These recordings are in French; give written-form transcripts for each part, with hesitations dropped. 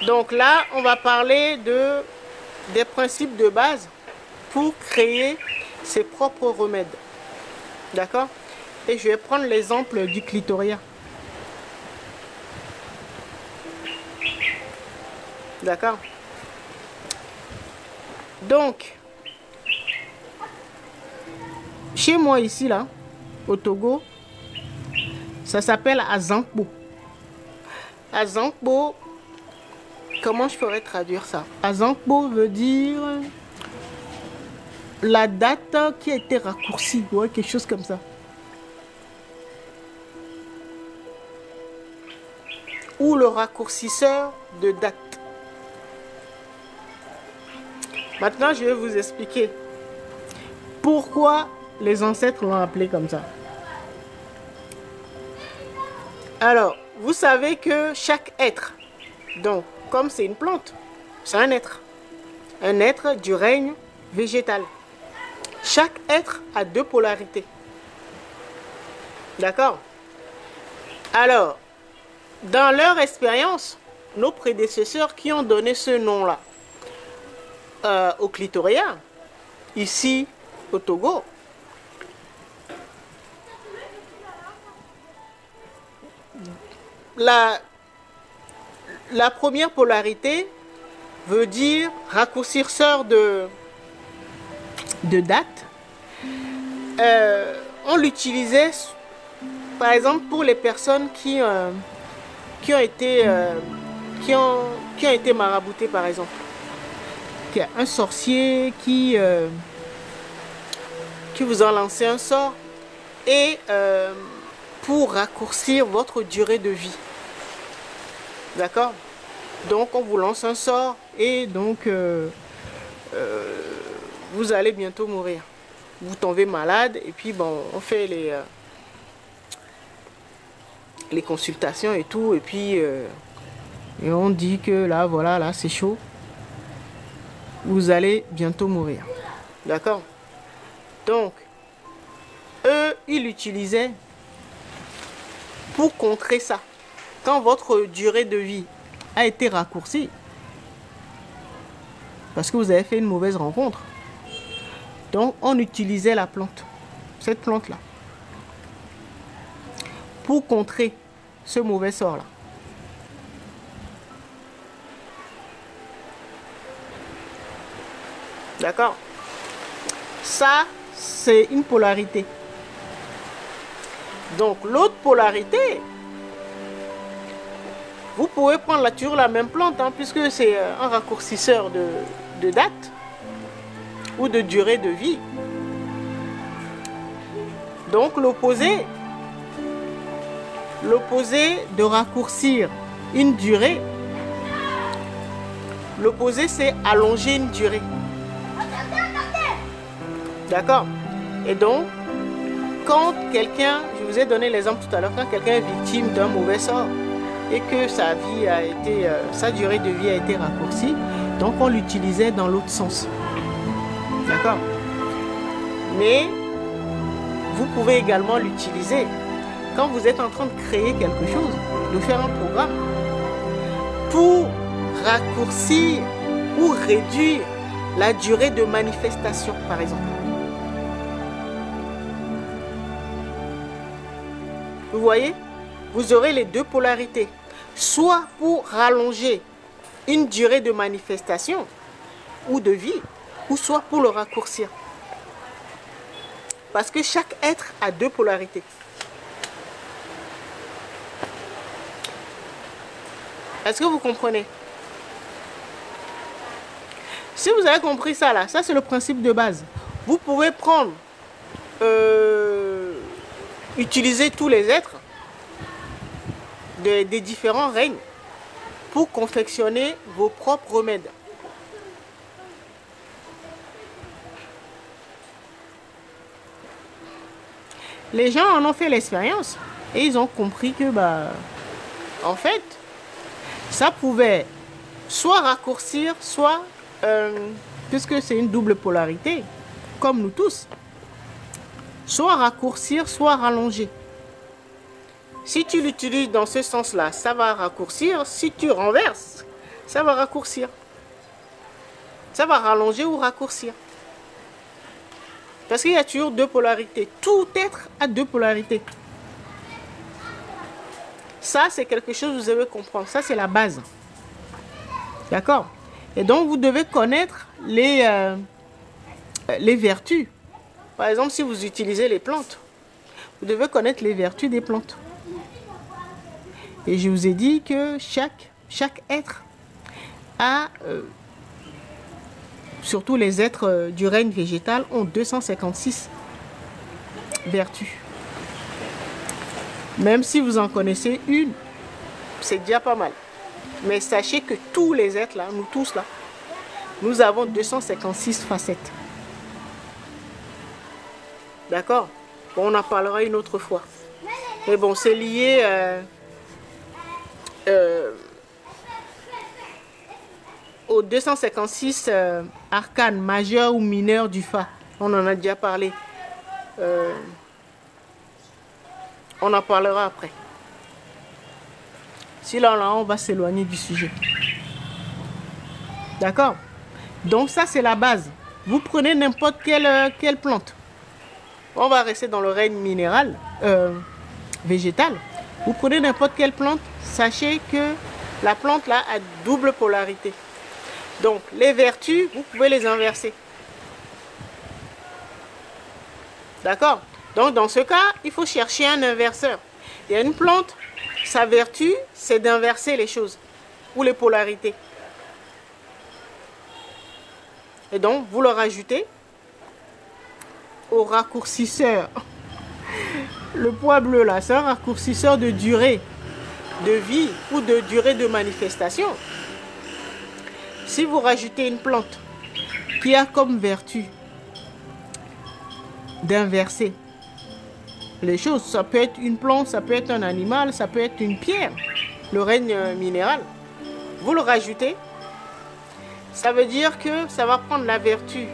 Donc là, on va parler des principes de base pour créer ses propres remèdes. D'accord? Et je vais prendre l'exemple du clitoria. D'accord? Donc, chez moi ici, là, au Togo, ça s'appelle Azankbo. Azankbo, comment je pourrais traduire ça? Azankbo veut dire la date qui a été raccourcie, ouais, quelque chose comme ça. Ou le raccourcisseur de date. Maintenant, je vais vous expliquer pourquoi les ancêtres l'ont appelé comme ça. Alors, vous savez que chaque être, donc, comme c'est une plante, c'est un être du règne végétal. Chaque être a deux polarités. D'accord? Alors, dans leur expérience, nos prédécesseurs qui ont donné ce nom-là au clitoria, ici au Togo, la première polarité veut dire raccourcisseur de date. On l'utilisait par exemple pour les personnes qui ont été maraboutées, par exemple. Il y a un sorcier qui vous a lancé un sort et pour raccourcir votre durée de vie. D'accord? Donc on vous lance un sort et donc vous allez bientôt mourir. Vous tombez malade et puis bon, on fait les consultations et tout et puis et on dit que là voilà, là c'est chaud. Vous allez bientôt mourir. D'accord? Donc, eux, ils l'utilisaient pour contrer ça. Quand votre durée de vie a été raccourcie, parce que vous avez fait une mauvaise rencontre, donc on utilisait la plante, cette plante-là, pour contrer ce mauvais sort-là. D'accord? Ça, c'est une polarité. Donc, l'autre polarité, vous pouvez prendre toujours la même plante, hein, puisque c'est un raccourcisseur de date ou de durée de vie. Donc, l'opposé de raccourcir une durée, l'opposé, c'est allonger une durée. D'accord? Et donc, quand quelqu'un, je vous ai donné l'exemple tout à l'heure, quand quelqu'un est victime d'un mauvais sort et que sa vie a été, sa durée de vie a été raccourcie, donc on l'utilisait dans l'autre sens. D'accord? Mais vous pouvez également l'utiliser quand vous êtes en train de créer quelque chose, de faire un programme pour raccourcir ou réduire la durée de manifestation, par exemple. Vous voyez, vous aurez les deux polarités. Soit pour rallonger une durée de manifestation ou de vie, ou soit pour le raccourcir. Parce que chaque être a deux polarités. Est-ce que vous comprenez? Si vous avez compris ça là, ça c'est le principe de base. Vous pouvez prendre, utiliser tous les êtres des différents règnes pour confectionner vos propres remèdes. Les gens en ont fait l'expérience et ils ont compris que en fait, ça pouvait soit raccourcir, soit, puisque c'est une double polarité, comme nous tous, soit raccourcir, soit rallonger. Si tu l'utilises dans ce sens-là, ça va raccourcir. Si tu renverses, ça va raccourcir. Ça va rallonger ou raccourcir. Parce qu'il y a toujours deux polarités. Tout être a deux polarités. Ça, c'est quelque chose que vous devez comprendre. Ça, c'est la base. D'accord? Et donc, vous devez connaître les vertus. Par exemple, si vous utilisez les plantes, vous devez connaître les vertus des plantes. Et je vous ai dit que chaque être a, surtout les êtres du règne végétal, ont 256 vertus. Même si vous en connaissez une, c'est déjà pas mal. Mais sachez que tous les êtres là, nous tous là, nous avons 256 facettes. D'accord? Bon, on en parlera une autre fois. Mais bon, c'est lié aux 256 arcanes majeurs ou mineurs du Fa. On en a déjà parlé. On en parlera après. Si là, on va s'éloigner du sujet. D'accord? Donc ça, c'est la base. Vous prenez n'importe quelle plante. On va rester dans le règne minéral, végétal. Vous prenez n'importe quelle plante, sachez que la plante là a double polarité. Donc les vertus, vous pouvez les inverser. D'accord? Donc dans ce cas, il faut chercher un inverseur. Il y a une plante, sa vertu, c'est d'inverser les choses ou les polarités. Et donc, vous le rajoutez au raccourcisseur. Le poids bleu là, c'est un raccourcisseur de durée de vie ou de durée de manifestation. Si vous rajoutez une plante qui a comme vertu d'inverser les choses, ça peut être une plante, ça peut être un animal, ça peut être une pierre, le règne minéral, vous le rajoutez, ça veut dire que ça va prendre la vertu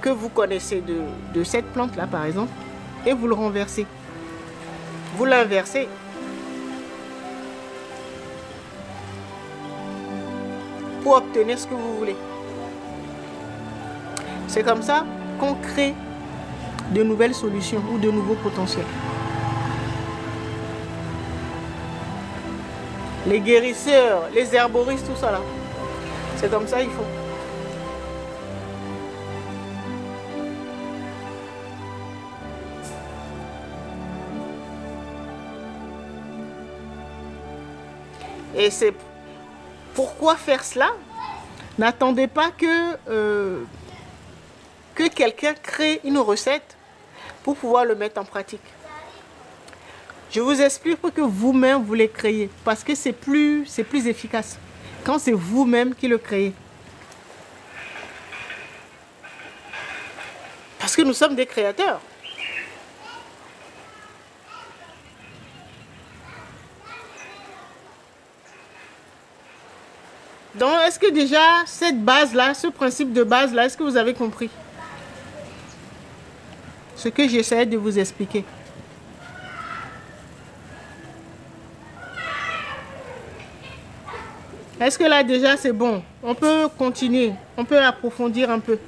que vous connaissez de cette plante là par exemple, et vous le renversez, vous l'inversez. Pour obtenir ce que vous voulez. C'est comme ça qu'on crée de nouvelles solutions ou de nouveaux potentiels. Les guérisseurs, les herboristes, tout ça là. C'est comme ça il faut. Et c'est pourquoi faire cela? N'attendez pas que quelqu'un crée une recette pour pouvoir le mettre en pratique. Je vous explique pour que vous-même vous les créez. Parce que c'est plus efficace quand c'est vous-même qui le créez. Parce que nous sommes des créateurs. Donc, est-ce que déjà, cette base-là, ce principe de base-là, est-ce que vous avez compris ce que j'essaie de vous expliquer? Est-ce que là, déjà, c'est bon? On peut continuer, on peut approfondir un peu.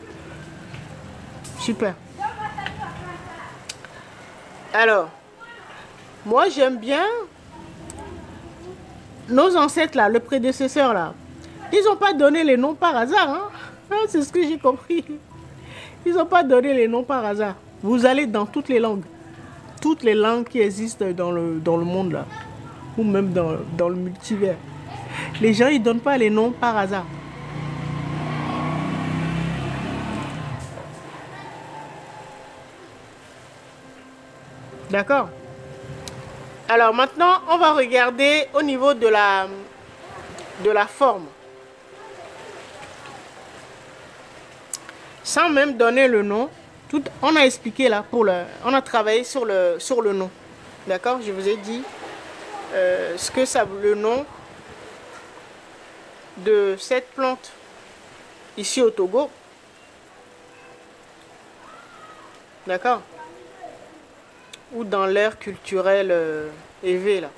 Super. Alors, moi, j'aime bien nos ancêtres, là, le prédécesseur, là. Ils n'ont pas donné les noms par hasard. Hein? C'est ce que j'ai compris. Ils n'ont pas donné les noms par hasard. Vous allez dans toutes les langues. Toutes les langues qui existent dans le monde, là. Ou même dans le multivers. Les gens, ils ne donnent pas les noms par hasard. D'accord? Alors maintenant, on va regarder au niveau de la forme. Sans même donner le nom, on a expliqué là, on a travaillé sur le nom. D'accord? Je vous ai dit ce que ça le nom de cette plante ici au Togo. D'accord? Ou dans l'ère culturelle élevée là.